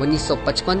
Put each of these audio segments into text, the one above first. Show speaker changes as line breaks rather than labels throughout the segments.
1955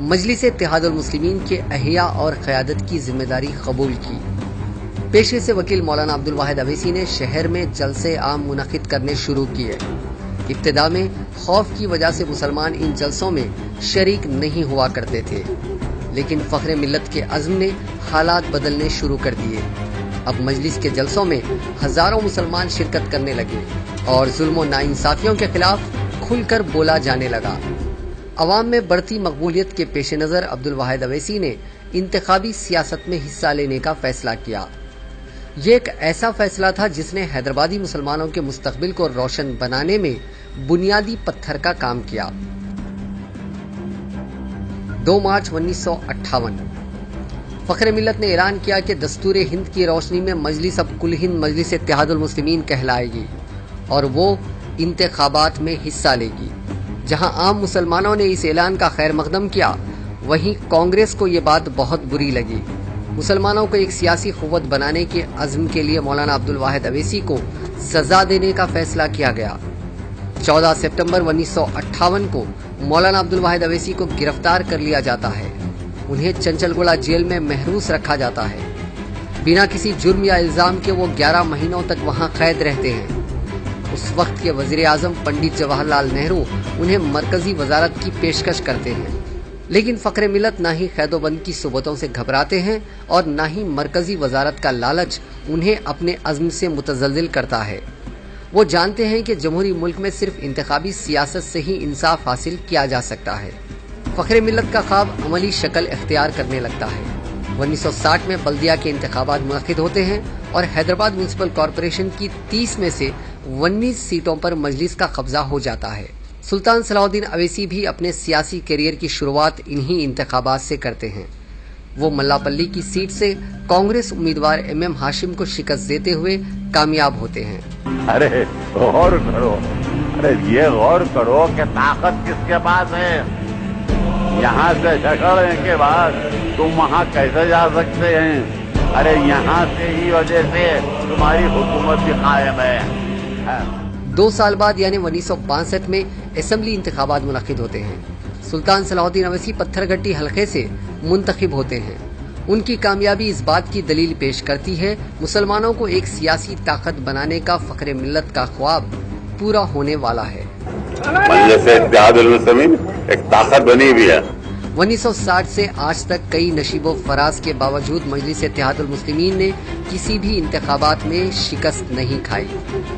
مجلس اتحاد المسلمین کے احیا اور قیادت کی ذمہ داری قبول کی۔ پیشے سے وکیل مولانا عبدالواحد اویسی نے شہر میں جلسے عام منعقد کرنے شروع کیے۔ ابتدا میں خوف کی وجہ سے مسلمان ان جلسوں میں شریک نہیں ہوا کرتے تھے، لیکن فخر ملت کے عزم نے حالات بدلنے شروع کر دیے۔ اب مجلس کے جلسوں میں ہزاروں مسلمان شرکت کرنے لگے اور ظلم و ناانصافیوں کے خلاف کھل کر بولا جانے لگا۔ عوام میں بڑھتی مقبولیت کے پیش نظر عبدالواحد اویسی نے انتخابی سیاست میں حصہ لینے کا فیصلہ کیا۔ یہ ایک ایسا فیصلہ تھا جس نے حیدرآبادی مسلمانوں کے مستقبل کو روشن بنانے میں بنیادی پتھر کا کام کیا۔ 2 مارچ 1958 فخر ملت نے اعلان کیا کہ دستور ہند کی روشنی میں مجلس اب کل ہند مجلس اتحاد المسلمین کہلائے گی اور وہ انتخابات میں حصہ لے گی۔ جہاں عام مسلمانوں نے اس اعلان کا خیر مقدم کیا، وہیں کانگریس کو یہ بات بہت بری لگی۔ مسلمانوں کو ایک سیاسی قوت بنانے کے عزم کے لیے مولانا عبدالواحد اویسی کو سزا دینے کا فیصلہ کیا گیا۔ 14 سپتمبر 1958 کو مولانا عبدالواحد اویسی کو گرفتار کر لیا جاتا ہے۔ انہیں چنچل گوڑہ جیل میں محروس رکھا جاتا ہے۔ بنا کسی جرم یا الزام کے وہ 11 مہینوں تک وہاں قید رہتے ہیں۔ اس وقت کے وزیر اعظم پنڈت جواہر لال نہرو انہیں مرکزی وزارت کی پیشکش کرتے ہیں، لیکن فخر ملت نہ ہی قید و بند کی صحبتوں سے گھبراتے ہیں اور نہ ہی مرکزی وزارت کا لالچ انہیں اپنے عزم سے متزلزل کرتا ہے۔ وہ جانتے ہیں کہ جمہوری ملک میں صرف انتخابی سیاست سے ہی انصاف حاصل کیا جا سکتا ہے۔ فخر ملت کا خواب عملی شکل اختیار کرنے لگتا ہے۔ 1960 میں بلدیہ کے انتخابات منعقد ہوتے ہیں اور حیدرآباد میونسپل کارپوریشن کی 30 میں سے 19 سیٹوں پر مجلس کا قبضہ ہو جاتا ہے۔ سلطان صلاح الدین اویسی بھی اپنے سیاسی کیریئر کی شروعات انہی انتخابات سے کرتے ہیں۔ وہ ملاپلی کی سیٹ سے کانگریس امیدوار MM ہاشم کو شکست دیتے ہوئے کامیاب ہوتے ہیں۔
ارے یہ غور کرو کہ طاقت کس کے پاس ہے۔ یہاں سے جھگڑنے کے بعد تم وہاں کیسے جا سکتے ہیں؟ ارے یہاں سے ہی وجہ سے تمہاری حکومت بھی قائم ہے۔
2 سال بعد یعنی 1962 میں اسمبلی انتخابات منعقد ہوتے ہیں۔ سلطان صلاح الدین اویسی پتھر گھٹی حلقے سے منتخب ہوتے ہیں۔ ان کی کامیابی اس بات کی دلیل پیش کرتی ہے مسلمانوں کو ایک سیاسی طاقت بنانے کا فخر ملت کا خواب پورا ہونے والا ہے۔
مجلس اتحاد المسلمین ایک طاقت بنی ہوئی ہے۔
1960 سے آج تک کئی نشیب و فراز کے باوجود مجلس اتحاد المسلمین نے کسی بھی انتخابات میں شکست نہیں کھائی،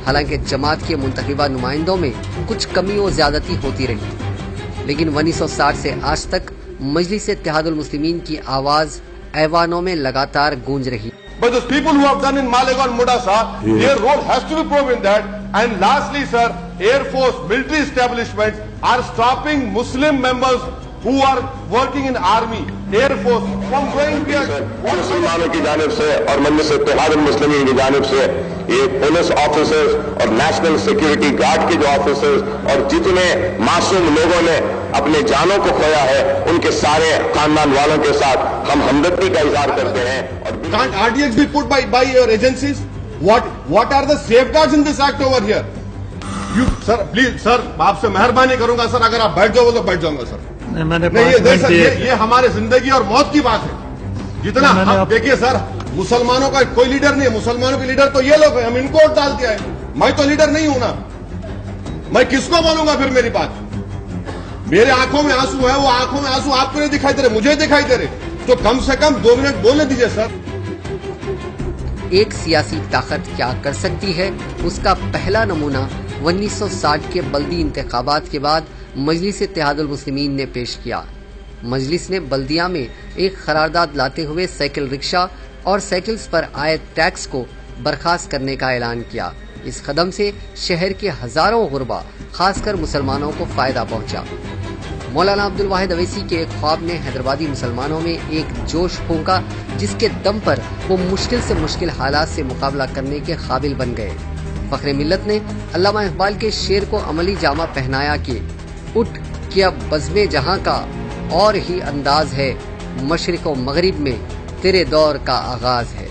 حالانکہ جماعت کے منتخبہ نمائندوں میں کچھ کمی و زیادتی ہوتی رہی، لیکن 1960 سے آج تک مجلس اتحاد المسلمین کی آواز ایوانوں میں لگاتار گونج رہی۔
But those people who have done in Malegaon and Mudasa, their role has to be proven that. And lastly, sir, Air Force, military establishments are stopping Muslim members who are working in Army, Air Force from going there.
مسلمانوں کی جانب سے اور مجلس اتحاد المسلمین کی جانب سے یہ پولیس آفیسرز اور نیشنل سیکیورٹی گارڈ کے جو آفیسرز اور جتنے معصوم لوگوں نے اپنے جانوں کو کھویا ہے، ان کے سارے خاندان والوں کے ساتھ ہم ہمدردی کا اظہار کرتے ہیں۔
Can't RDX be put by your agencies? What are the safeguards in this act over here? You, sir, please, sir, آپ سے مہربانی کروں گا سر، اگر آپ بیٹھ جاؤ گے تو بیٹھ جاؤں گا سر۔ یہ ہمارے زندگی اور موت کی بات ہے۔ جتنا دیکھیے سر، مسلمانوں کا کوئی لیڈر نہیں ہے، مسلمانوں کے لیڈر تو یہ لوگ ہیں، ہم ان کو ووٹ ڈال دیا ہے۔ میں تو لیڈر نہیں ہوں نا، میں کس کو بولوں گا پھر میری بات؟ میرے آنکھوں میں آنسو ہے، وہ آنکھوں میں آنسو آپ کو نہیں دکھائی دے رہے، مجھے دکھائی دے رہے، تو کم سے کم 2 منٹ بولنے دیجیے سر۔
ایک سیاسی طاقت کیا کر سکتی ہے، اس کا پہلا نمونہ 1960 کے بلدی انتخابات کے بعد مجلس اتحاد المسلمین نے پیش کیا۔ مجلس نے بلدیہ میں ایک قرارداد لاتے ہوئے سائیکل رکشہ اور سائیکلز پر عائد ٹیکس کو برخاست کرنے کا اعلان کیا۔ اس قدم سے شہر کے ہزاروں غربا، خاص کر مسلمانوں کو فائدہ پہنچا۔ مولانا عبدالواحد اویسی کے ایک خواب نے حیدرآبادی مسلمانوں میں ایک جوش پھونکا، جس کے دم پر وہ مشکل سے مشکل حالات سے مقابلہ کرنے کے قابل بن گئے۔ فخر ملت نے علامہ اقبال کے شعر کو عملی جامہ پہنایا کہ اٹھ کہ اب بزم جہاں کا اور ہی انداز ہے، مشرق و مغرب میں تیرے دور کا آغاز ہے۔